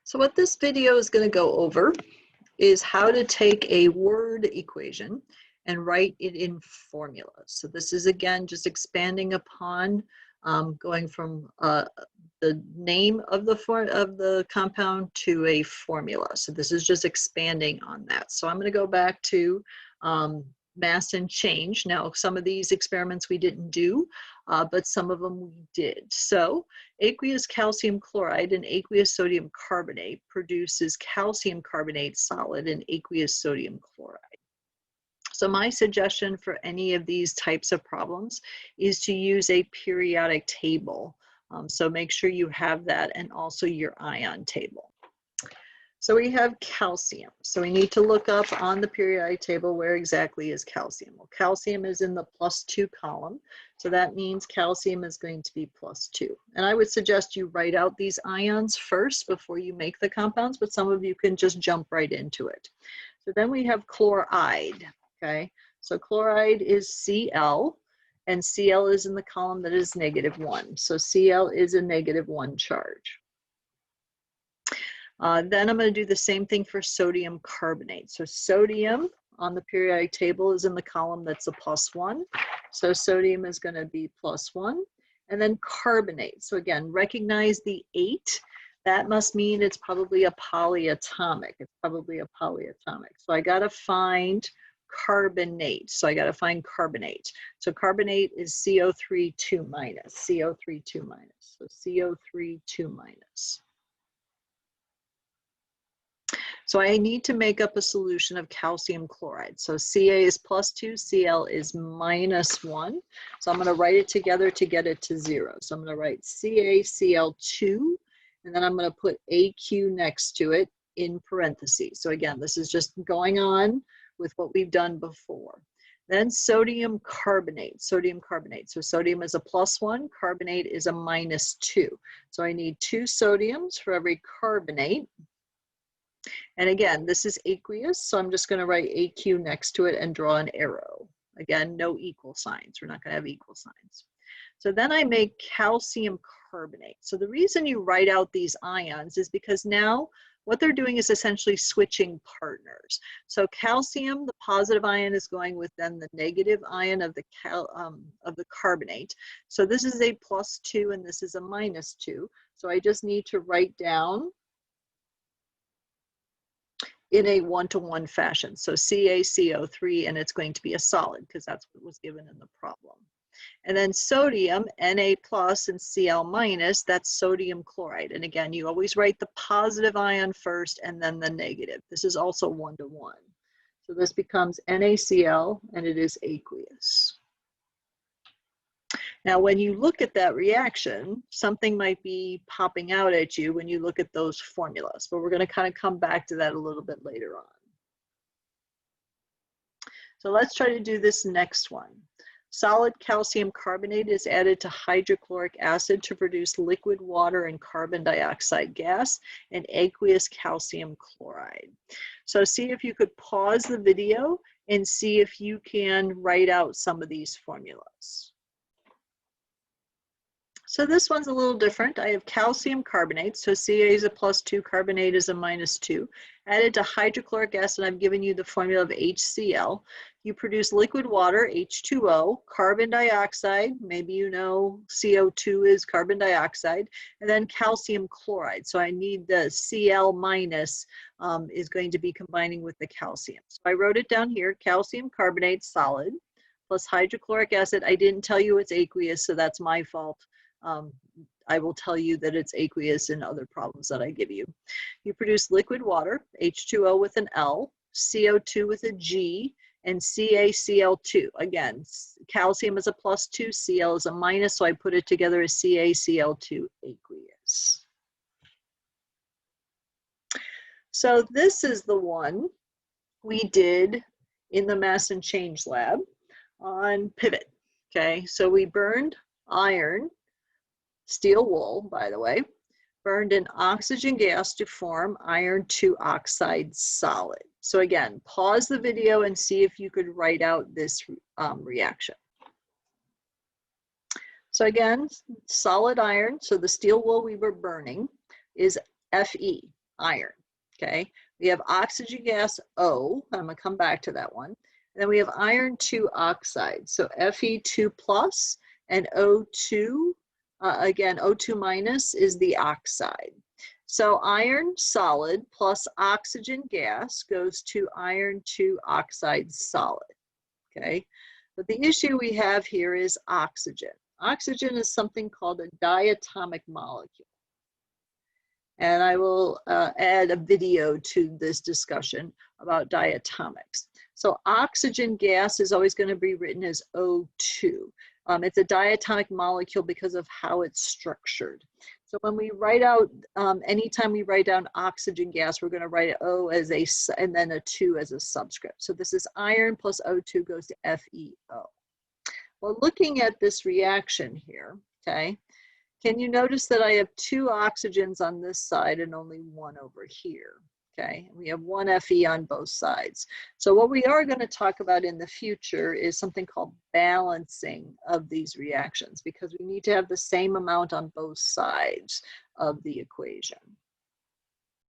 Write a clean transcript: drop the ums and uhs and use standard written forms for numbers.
So what this video is going to go over is how to take a word equation and write it in formulas. So this is again just expanding upon going from the name of the compound to a formula. So this is just expanding on that. So I'm going to go back to mass and change. Now, some of these experiments we didn't do, but some of them we did. So aqueous calcium chloride and aqueous sodium carbonate produces calcium carbonate solid and aqueous sodium chloride. So my suggestion for any of these types of problems is to use a periodic table. So make sure you have that, and also your ion table. So we have calcium. So we need to look up on the periodic table where exactly is calcium. Well, calcium is in the +2 column. So that means calcium is going to be +2. And I would suggest you write out these ions first before you make the compounds, but some of you can just jump right into it. So then we have chloride, okay? So chloride is Cl, and Cl is in the column that is -1. So Cl is a -1 charge. Then I'm going to do the same thing for sodium carbonate. So sodium on the periodic table is in the column that's a +1. So sodium is going to be +1. And then carbonate. So again, recognize the 8. That must mean it's probably a polyatomic. It's probably a polyatomic. So I got to find carbonate. So I got to find carbonate. So carbonate is CO3 2-, CO3 2-. So CO3 2-. So I need to make up a solution of calcium chloride. So Ca is +2, Cl is -1. So I'm going to write it together to get it to 0. So I'm going to write CaCl2, and then I'm going to put Aq next to it in parentheses. So again, this is just going on with what we've done before. Then sodium carbonate, sodium carbonate. So sodium is a +1, carbonate is a -2. So I need 2 sodiums for every carbonate. And again, this is aqueous, so I'm just going to write Aq next to it and draw an arrow. Again, no equal signs. We're not going to have equal signs. So then I make calcium carbonate. So the reason you write out these ions is because now what they're doing is essentially switching partners. So calcium, the positive ion, is going with then the negative ion of the carbonate. So this is a +2 and this is a -2. So I just need to write down in a 1-to-1 fashion. So CaCO3, and it's going to be a solid because that's what was given in the problem. And then sodium, Na+ and Cl-, that's sodium chloride. And again, you always write the positive ion first and then the negative. This is also 1-to-1. So this becomes NaCl, and it is aqueous. Now, when you look at that reaction, something might be popping out at you when you look at those formulas, but we're going to kind of come back to that a little bit later on. So let's try to do this next one. Solid calcium carbonate is added to hydrochloric acid to produce liquid water and carbon dioxide gas and aqueous calcium chloride. So see if you could pause the video and see if you can write out some of these formulas. So this one's a little different. I have calcium carbonate, so Ca is a +2, carbonate is a -2. Added to hydrochloric acid, I've given you the formula of HCl. You produce liquid water, H2O, carbon dioxide, maybe you know CO2 is carbon dioxide, and then calcium chloride. So I need the Cl- is going to be combining with the calcium. So I wrote it down here, calcium carbonate solid, plus hydrochloric acid. I didn't tell you it's aqueous, so that's my fault. I will tell you that it's aqueous in other problems that I give you. You produce liquid water, H2O with an L, CO2 with a G, and CaCl2. Again, calcium is a +2, Cl is a -, so I put it together as CaCl2 aqueous. So this is the one we did in the Mass and Change lab on pivot. Okay, so we burned iron, steel wool, by the way, burned in oxygen gas to form iron 2 oxide solid. So again, pause the video and see if you could write out this reaction. So again, solid iron, so the steel wool we were burning is Fe. iron, okay? We have oxygen gas O, I'm gonna come back to that one. And then we have iron 2 oxide, so Fe2 plus and O2, again, O2 minus is the oxide. So iron solid plus oxygen gas goes to iron 2 oxide solid, okay? But the issue we have here is oxygen. Oxygen is something called a diatomic molecule. And I will add a video to this discussion about diatomics. So oxygen gas is always going to be written as O2. It's a diatomic molecule because of how it's structured. So when we write out, anytime we write down oxygen gas, we're going to write O as a, and then a 2 as a subscript. So this is iron plus O2 goes to FeO. Well, looking at this reaction here, okay, can you notice that I have 2 oxygens on this side and only 1 over here? Okay, we have 1 Fe on both sides. So what we are going to talk about in the future is something called balancing of these reactions, because we need to have the same amount on both sides of the equation.